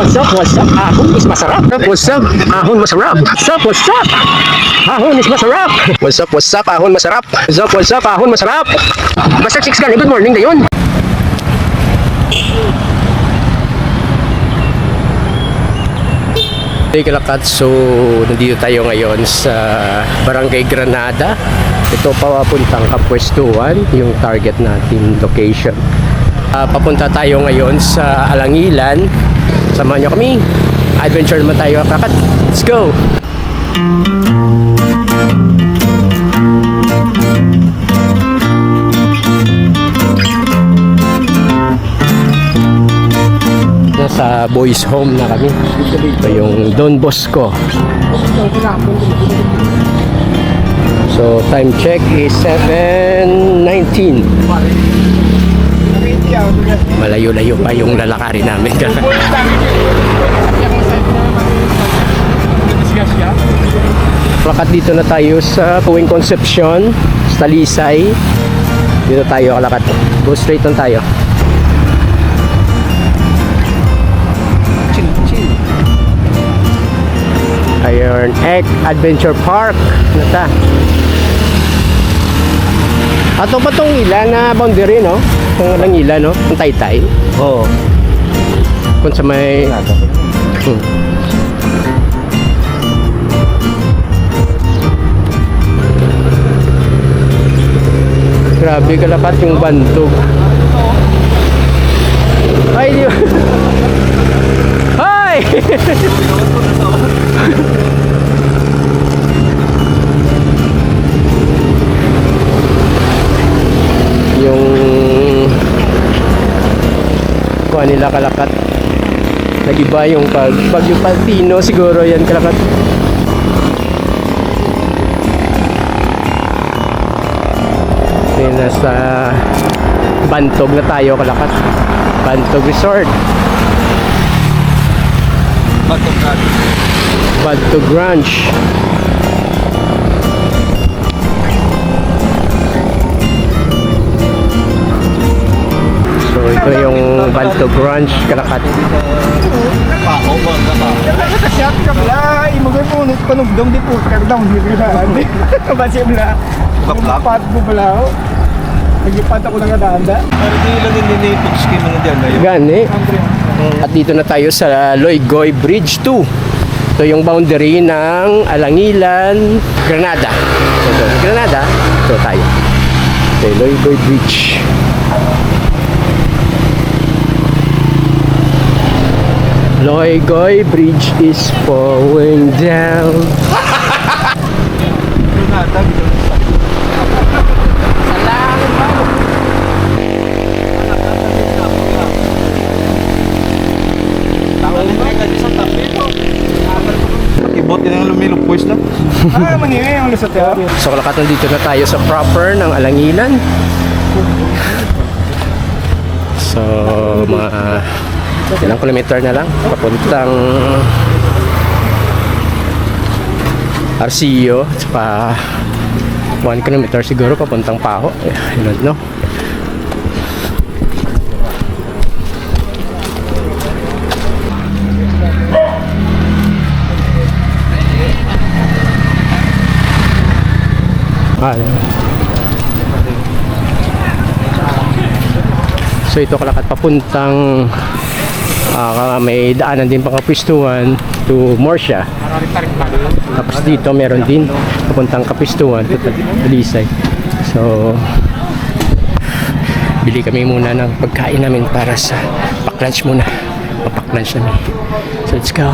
What's up? What's up? Ahon is masarap. What's up? Ahon masarap. What's up? What's up? Ahon is masarap. What's up? What's up? Ahon masarap. What's up? What's up? Ahon masarap. Basta chicks ka. Good morning na yun. Hey Kalakat, so nandito tayo ngayon sa Barangay Granada. Ito papuntang Kapwestuhan, yung target natin location. Papunta tayo ngayon sa Alangilan. Samahan nyo kami. Adventure naman tayo, Kalakat. Let's go! Nasa boys home na kami. Ito yung Don Bosco. So time check is 7:19. Malayo-layo pa yung lalakarin namin. Plakat dito na tayo sa Puwing Concepcion, sa Talisay. Dito tayo kalakat. Go straight on tayo. Iron Egg Adventure Park. Nata. Ato pa tong ilan na boundary, no? Itong lang ilan, no? Ang Taytay. Oo. Kung sa may... Grabe kalapat yung bantog. Ay, di ba? Ay! Yung kuha nila kalakat, nagiba yung pag yung Paltino siguro yan kalakat. Nasa Bantog na tayo kalakat. Bantog Resort. Bantog Ranch. So ito yung Bantog Ranch kalakat. Siap ka pala, imagay po nung panugdong di po kardang hindi na kasi pala pad mo pala nagipad ako ng adanda pero di lang ninipog skin mga dyan Gani. At dito na tayo sa Loygoy Bridge 2. Ito yung boundary ng Alangilan, Granada. Ito, Granada, ito tayo. Ito yung Loygoy Bridge. Loygoy Bridge is falling down. Ibot din ang lumilog boys lang maningay ang lusot ya. So kalakat dito na tayo sa proper ng Alangilan. So mga ilang kilometer na lang papuntang Arcillo, pa 1 kilometer siguro papuntang Paho. Yun, no? So ito kalakat papuntang may daanan din pang Kapistuhan to Morsha. Tapos dito meron din papuntang Kapistuhan to Talisay. So bili kami muna ng pagkain namin para sa pack-lunch muna. Papak-lunch namin. So let's go.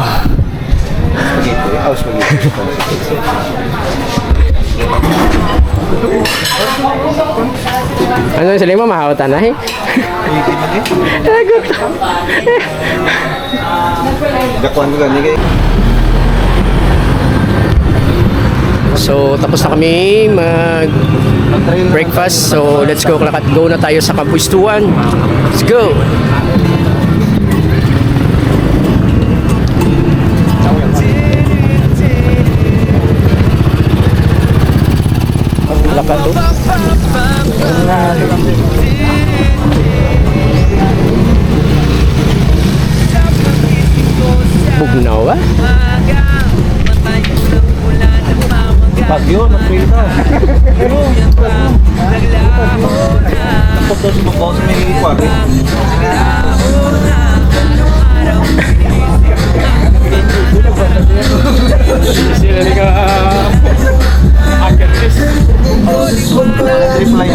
Ano yung saling mo? Mahawatan na eh. So tapos na kami mag breakfast. So let's go kalakat. Go na tayo sa Kapwestuhan. Let's go. Lakat to. Bugnaw ah. Bagyo, magpita. Tapos daw sumabaw sa may kwagi. Sila ni ka akatis. Reply.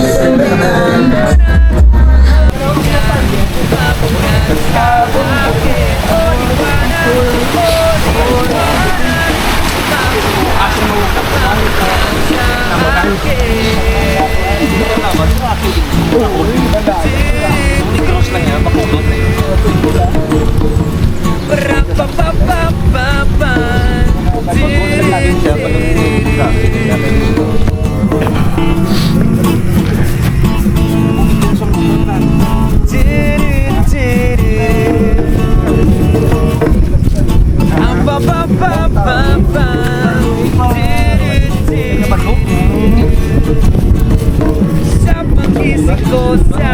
Cross lang yan, pakulot na yun. Sa pagising ko sa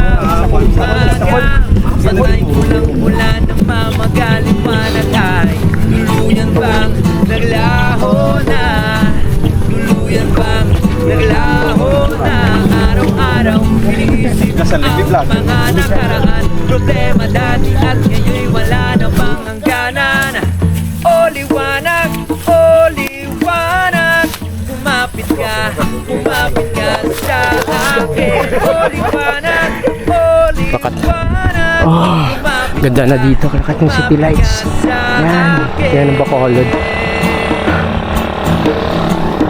umaga, patay ulang-ulan ng mamagaling panatay. Tuluyan bang naglaho na? Tuluyan bang naglaho na? Araw-araw iniisip ang mga nakaraan. Problema dati at ngayon'y wala na bang hangganan. O liwanag, o liwanag, kumapit ka sa akin. O liwanag, o liwanag, Ganda na dito, kalakat yung city lights. Yan ang Bacolod.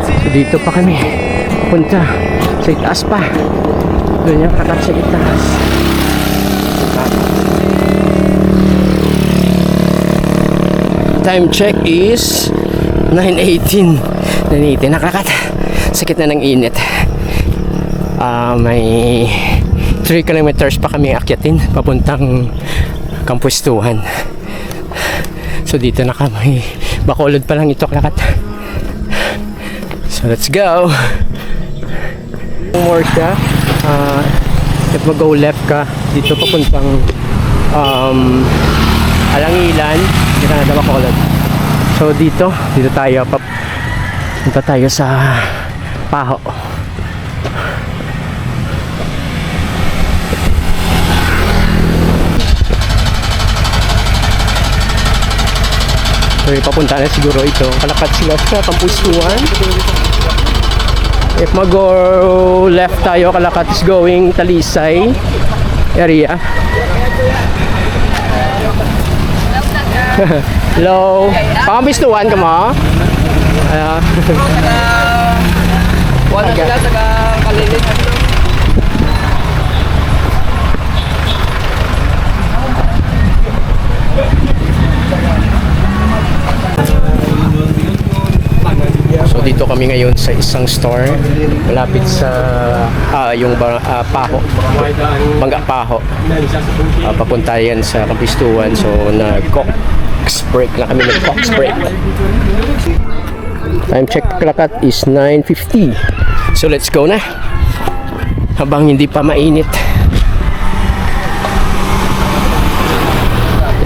So dito pa kami punta sa itaas pa. Doon yung kalakat sa itaas. Time check is 9:18. 9:18. Nakalakat. Sakit na ng init. May 3 kilometers pa kami akyatin papuntang Kampuestuhan. So dito na kami. Bacolod pa lang ito kalakat. So let's go. More siya. If mag-go left ka dito papuntang Alangilan, dito na Bacolod. So dito tayo punta tayo sa Paho. So papunta na siguro ito. Kalakat sila sa Kampuestuhan. If mag-go left tayo, kalakat is going Talisay area. Hello. Kampuestuhan ka mo? wala sila sa kalilit. So dito kami ngayon sa isang store malapit sa Paho, Bangga Paho. Papunta yan sa Kampuestuhan. So nag-cox break na kami, nag-cox break. Time check kalakat is 9:50. So let's go na habang hindi pa mainit.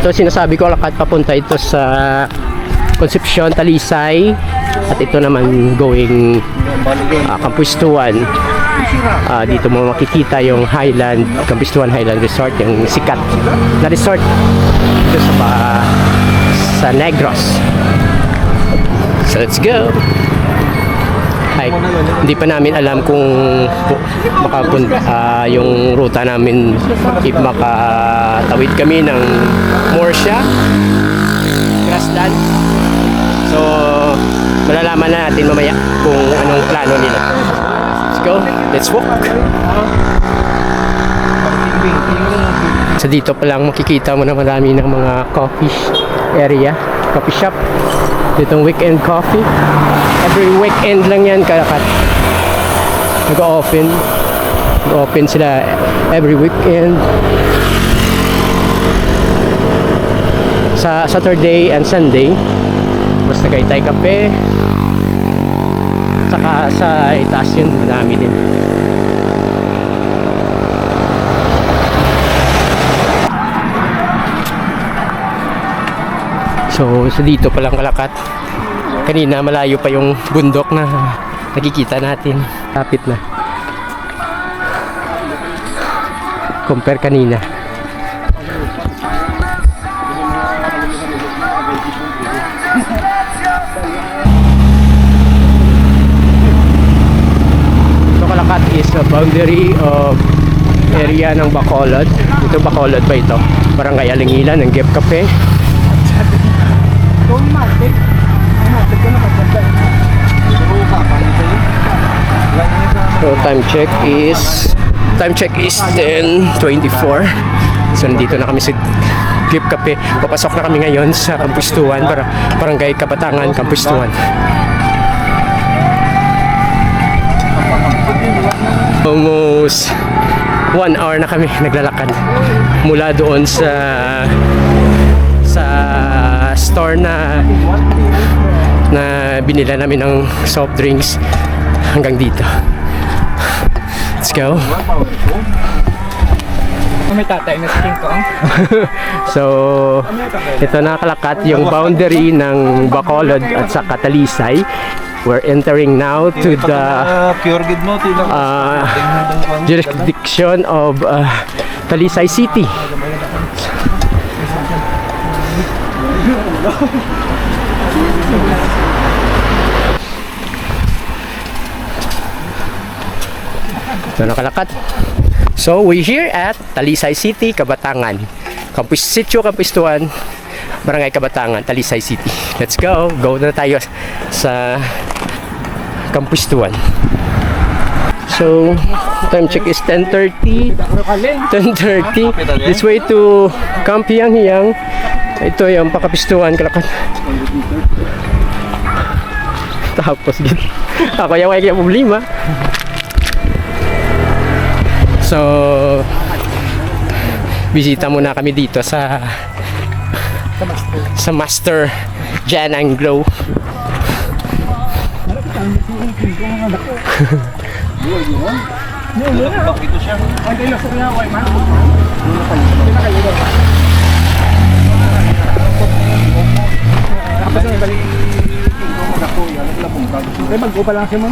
Ito sinasabi ko, kalakat papunta ito sa Concepcion, Talisay, at ito naman going Kampuestuhan. Dito mo makikita yung Highland, Kampuestuhan Highland Resort, yung sikat na resort dito sa Negros. So let's go. Hindi pa namin alam kung makapunta yung ruta namin, if makatawid kami ng Morsia, Grassland. So malalaman na natin mamaya kung anong plano nila. Let's go, let's walk. So dito pa lang makikita mo na marami ng mga coffee area, coffee shop. Ditong weekend coffee. Every weekend lang yan kalakat. Nag-open sila every weekend. Sa Saturday and Sunday. Basta Tagaytay Cafe. Saka sa itaas yun, madami din. So So, sa dito palang Kalakat. Kanina malayo pa yung bundok na nakikita natin. Lapit na. Compare kanina. So, Kalakat is a boundary of area ng Bacolod. Ito Bacolod ba ito? Barangay Alingilan ng Gep Cafe. So time check is 10:24. So nandito na kami sa Gep Cafe. Papasok na kami ngayon sa Campus Tuan para Barangay Kabatangan, Campus Tuan. Almost 1 hour na kami naglalakad mula doon sa store na binila namin ng soft drinks hanggang dito. Let's go. May tatay na sa ko. So, ito na Kalakat yung boundary ng Bacolod at sa Talisay. We're entering now to the Pure good mo, jurisdiction of Talisay City. Ito na Kalakat. So, we're here at Talisay City, Kabatangan. Campus Sitio, Campus Tuan, Barangay Kabatangan, Talisay City. Let's go. Go na tayo sa Campus Tuan. So, time check is 10:30. 10:30. This way to Camp Hiyang-Hiyang. Ito yung pakapistuan Kalakat. Tapos gitu. Ako yung may problema. So, bisita muna kami dito sa Master Jan Anglo. Mag-go pa lang siya mo.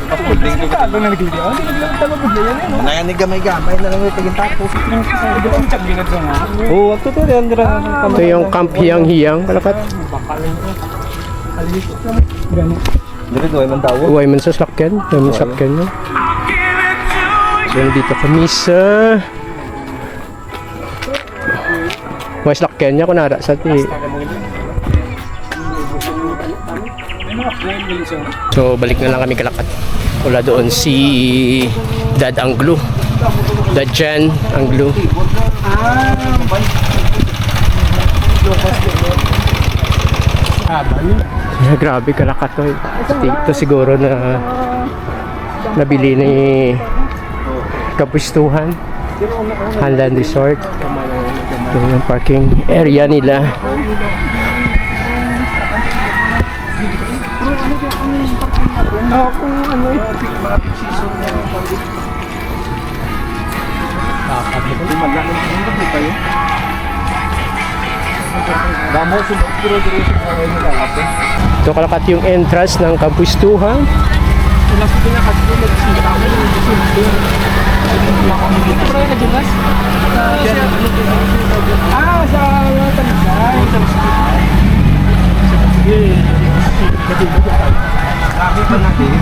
Kapudling ko ka na nag-video. Hindi lang tama budlay yan. Naya ni gamay-gamay na lang yung tiging tapos. Hindi ko check ginad sa nga. Oo, wag to yan. Ito yung Camp Hiyang-Hiyang Kalakat. Dito to, ay man tawag. Uway man sa sakyan. Uway man sa sakyan no? So, dito kami sa uway sakyan niya kunara sa ti. So, balik na lang kami Kalakat. Wala doon si Dad Anglo. Dad Jan Anglo. Yeah, grabe Kalakat to. Ito siguro na nabili ni Kapustuhan Hanlan Resort. Ito yung parking area nila. Ito Kalakat yung entrance ng Kapustuhan.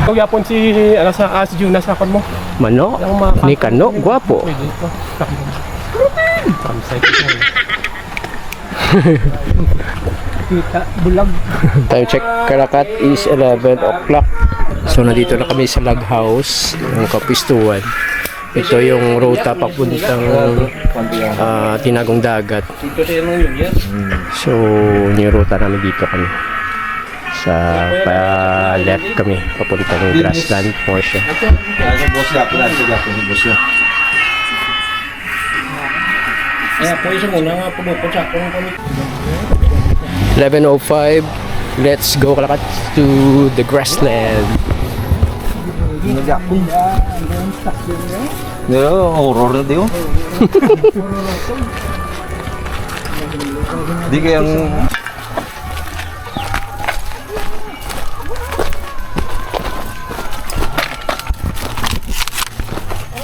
Ikaw yapon si si Jonas na kon mo. Mano, ni Kano, guwapo. Kita bulag. Time check Kalakat is 11 o'clock. So nandito na kami sa log house ng Kapistuan. Ito yung ruta papuntang Tinagong Dagat. So yung ruta namin dito kami. Sa left kami papuntang grassland portion. Boss ya, boss ya. Kaya po isa muna nga pumupunta akong kami. 11:05. Let's go Kalakat to the grassland. Nagapon. Horror na diyo. Di kayang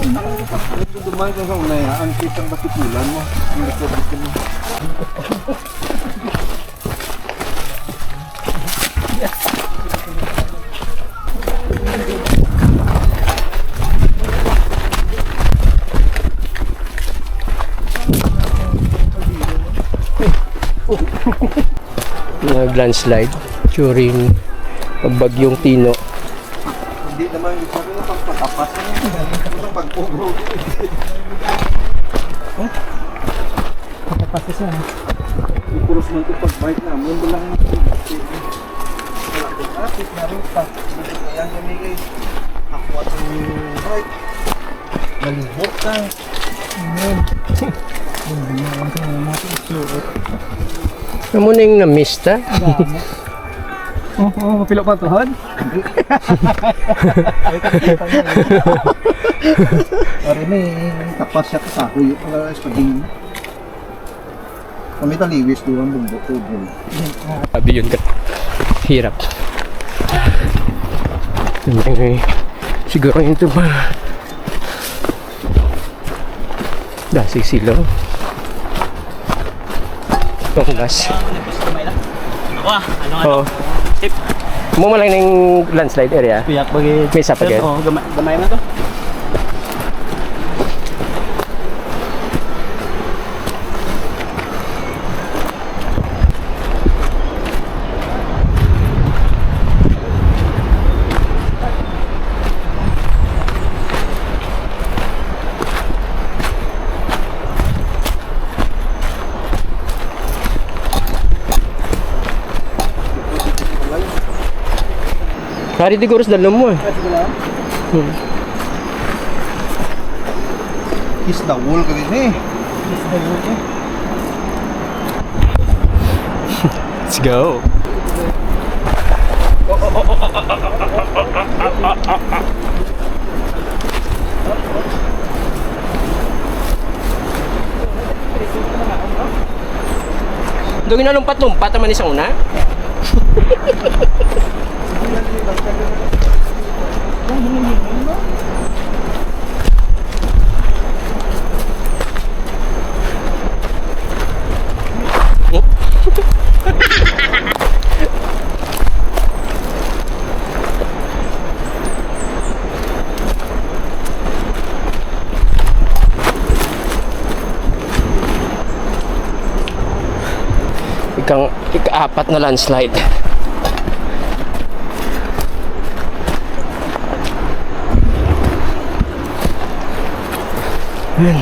Dumaan ka sa unaya, ang kitang batikulan mo. Ang likod mo. Nag-landslide during pagbagyong Tino. Hindi naman yung sabi mo pagpatapas. Ang pagpugro. Pagpatapas siya. Ipuros mo ito pag-bike namin. Walang traffic na rin pa. Kaya kami guys. Ako at yung bike. Malibot ka. Ayan. Hindi na lang sa mga natin. Suot. Amo na yung na-miss ta. Oo, mapilok pa tuhod. Ari na tapas siya ka sa kuyo para sa paging. Kami taliwis doon ang bundok tubo. Sabi yun ka. Hirap. Okay. Siguro yun ito pa. Dasig sila. Tonggas. Oo. Mo lang ng landslide area. Piyak bagi. May isa pa kayo? Oo, gamay na to. Hari di gurus dalam mo eh. Is the wall ka rin eh. Let's go. Doon na lumpat-lumpat naman isang una. Ika-apat na landslide. Ayan.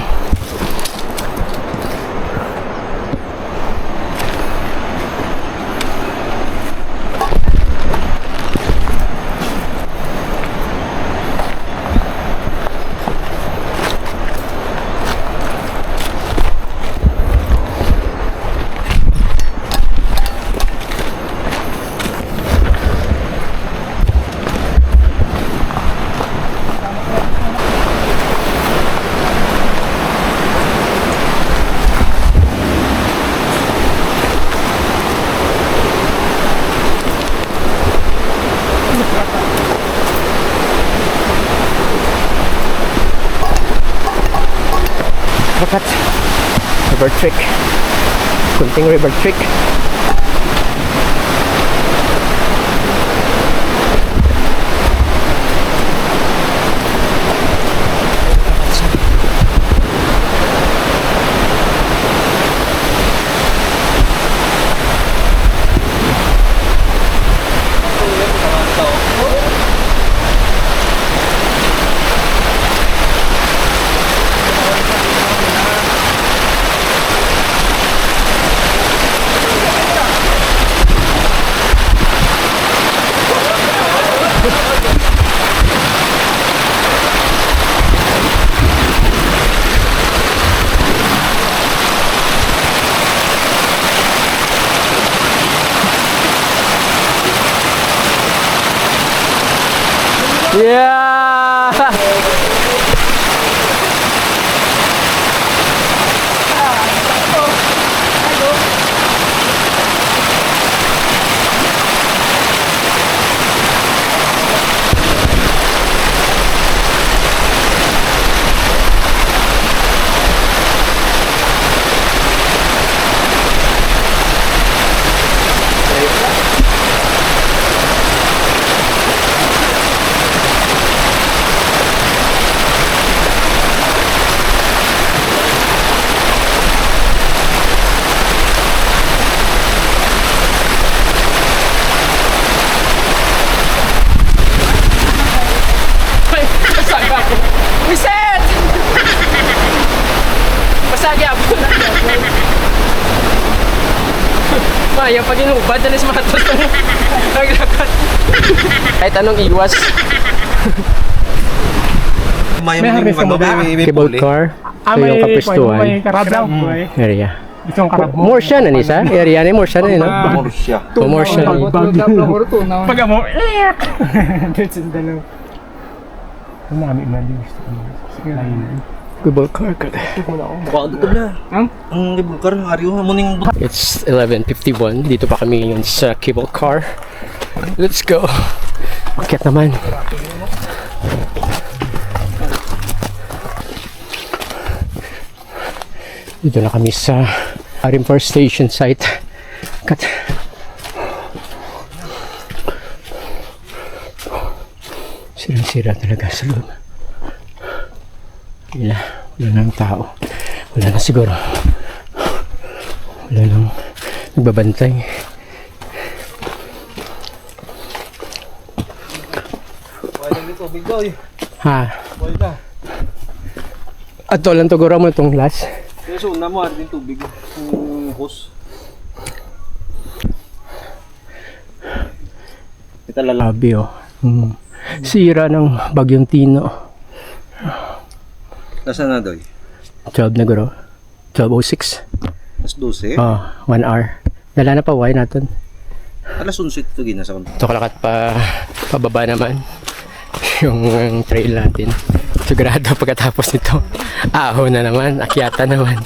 Bakat river trick, kunting river trick. Yeah! Maya, pag inubad, alis matot mo. Naglakad. Kahit anong iwas. May harness ka ba? Cable car. So yung kapistuhan. May karab daw. Area. Gusto ang karab mo. More siya na nisa. Area ni more siya na yun. Bumor siya. More siya. Pag mo, that's in dalaw. Ang dami man din gusto ko. Cable car ka. Bakit ito na? Ang libukar, ariyo mo ning It's 11:51. Dito pa kami ngayon sa cable car. Let's go. Bakit naman? Dito na kami sa Arimper Station site. Kat. Sirang-sira talaga sa loob. Wala nang tao. Wala na siguro. Wala nang nagbabantay. Wala dito, big boy. Ha? Wala. Ato lang to mo itong glass. Kaya so, na mo din tubig. Hose. Ito lala. Labi oh. Sira ng Bagyong Tino. Nasaan na doy? 12 na guro. 12:06. Alas 12. Oh, 1 hour. Dala na pa, why natin? Alas 11 ito ginasa ko. Ito kalakat pa pababa naman yung trail natin. Sigurado pagkatapos nito, ahon na naman, akyata naman.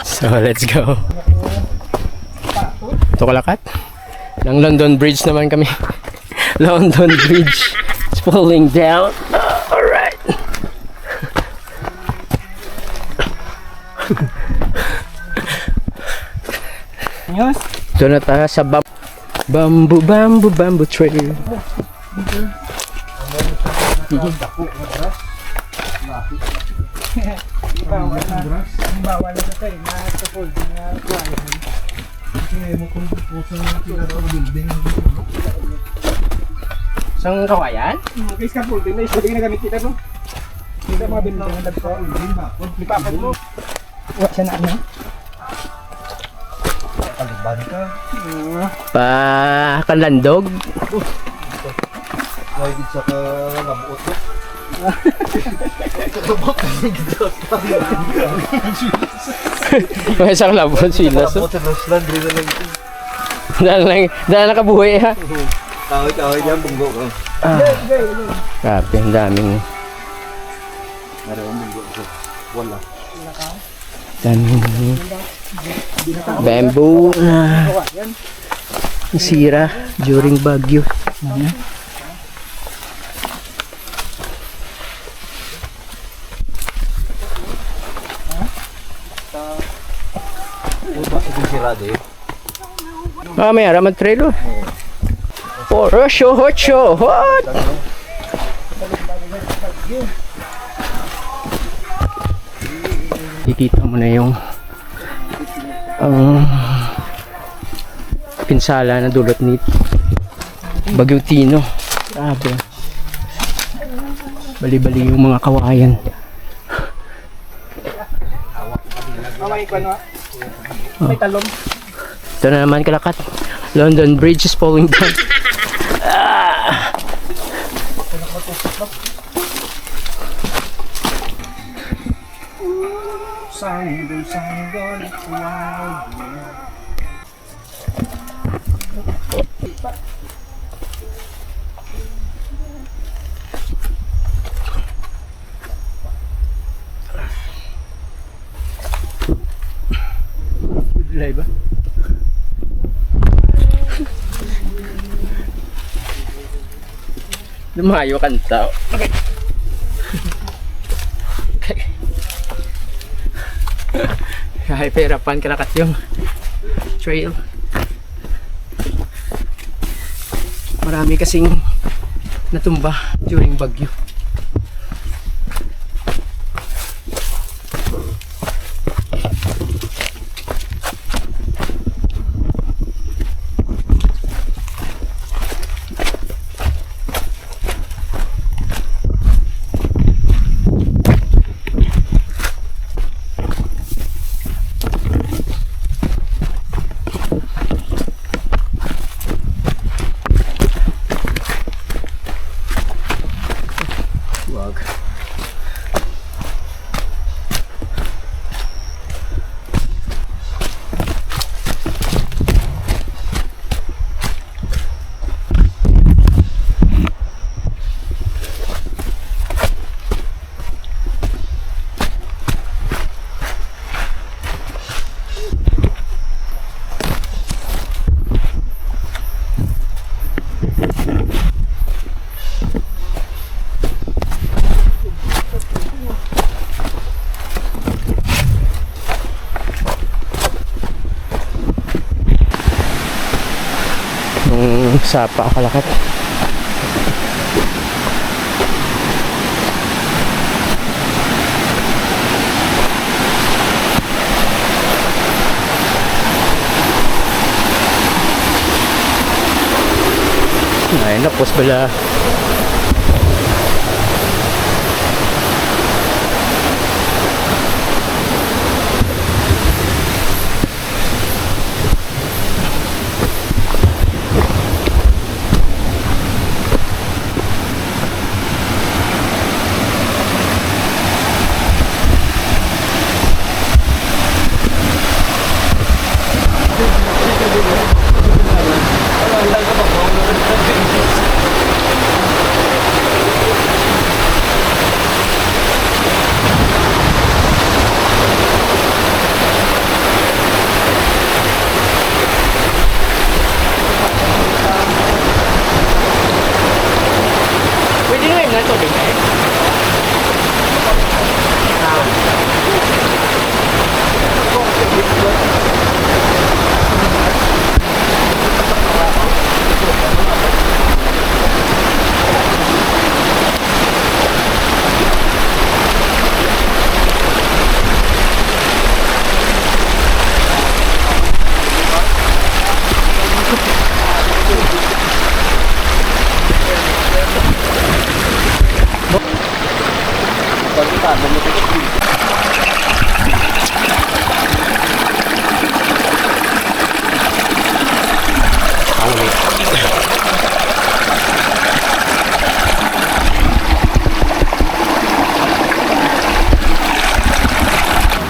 So let's go. Ito kalakat. Ng London Bridge naman kami. London Bridge is falling down. Alright. Yes. Ito na tayo sa bamboo trail. Bawal na sa tayo. Nakapol din na kuwain. Kaya mo kung puso na tinatawag building. Isang kawayan? Okay, scaffolding na. Isa na gamit kita no? Kita mga building na dagsa. Lipapad mo. Wala siya na ano? Paliban ka. Pa kanlandog. Why did sa kabuot ko? May isang labon silas. Kabuot sa Ruslan, rin na lang. Dahil nakabuhay ha. Kaway diyan, bunggo ko. Grabe, ang daming Narewan bunggo ko. Wala. daming bamboo na sira during bagyo. Bakit yung sirado eh? May araman trail oh. Hot. Kikita mo na yung pinsala na dulot ni Bagyong Tino. Grabe. Bali-bali yung mga kawayan. Mamay ko ano? May talong. Ito na naman kalakat. London Bridge is falling down. Sanggol, wow. Live ba? Lumayo kan tao. Okay. Kahit perapan kalakat yung trail. Marami kasing natumba during bagyo. Wag. Nung sapa kalakat. Ay, napos pala. Pwede nga yun na tubig eh.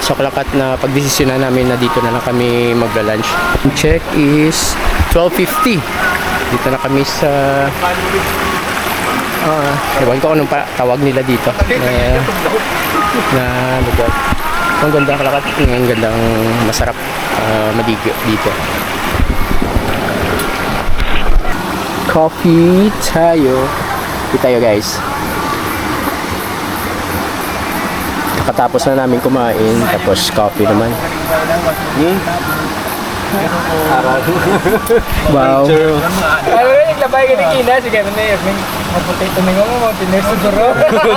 So kalakat na pagdesisyon na namin na dito na lang kami magla-lunch. Check is 12:50. Dito na kami sa ewan ko anong tawag nila dito na lugar. Ang ganda kalakat, ang gandang masarap maligo dito. Coffee tayo. Coffee tayo guys. Katapos na namin kumain, tapos coffee naman. Wow.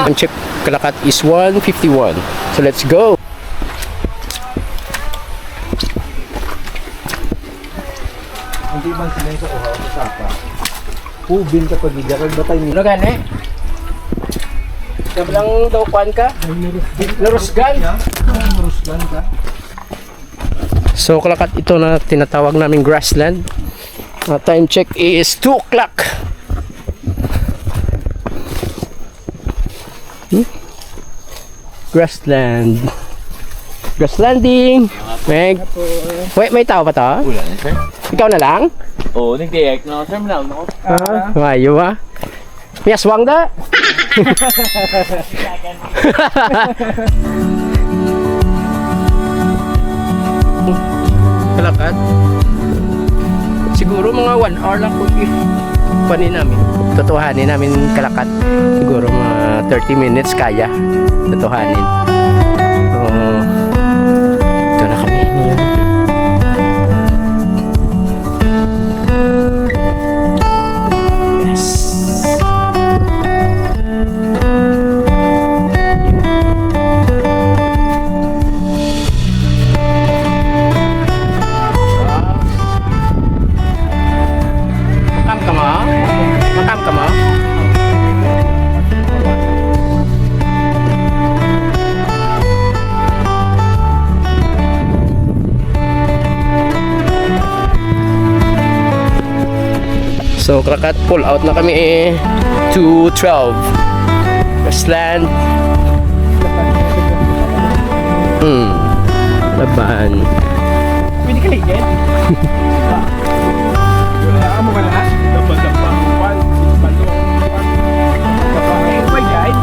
Ang check kalakat is 151. So let's go. Hindi man sila sa uhaw sa sapa. Ubin ka pag hindi ka batay nila. Ano gani? Kabilang daw kwan ka? Larusgan? Ruslan ka. So kalakat ito na tinatawag namin grassland. Time check is 2 o'clock. Grassland. Grasslanding. Wait, may tao pa to? Wala na, sir. Ikaw na lang? Oo, nag-direct na ako, sir. Malaw na ako. Mayo ba? May aswang da? Kalakat. Siguro mga 1 hour lang kung panin namin. Tutuhanin namin kalakat. Siguro mga 30 minutes kaya. Tutuhanin. Ito na kami. Yes. Makam ka mo? So, kalakat pull out na kami 2:12. Westland. Laban. Pwede ka ligyan? Wala ka mo ka na? Dapat-dapat. Why guys?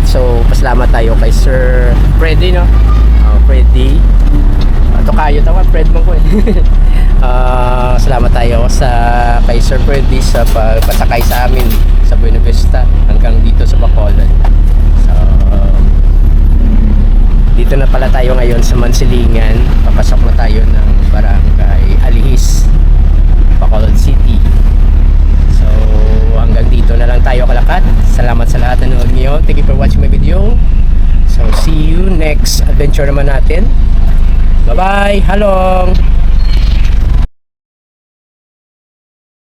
So, pasalamat tayo kay Sir Freddy, no? Freddy. Tokayo, tama? Fred mo ko eh. Salamat tayo kay Sir Freddy sa pagpasakay sa amin sa Buena Vista hanggang dito sa Bacolod. So, dito na pala tayo ngayon sa Mansilingan. Papasok na tayo ng Barangay Alihis, Bacolod City. So, hanggang dito na lang tayo kalakat. Salamat sa lahat na nanood ngayon. Thank you for watching my video. So, see you next adventure naman natin. Bye-bye! Halong!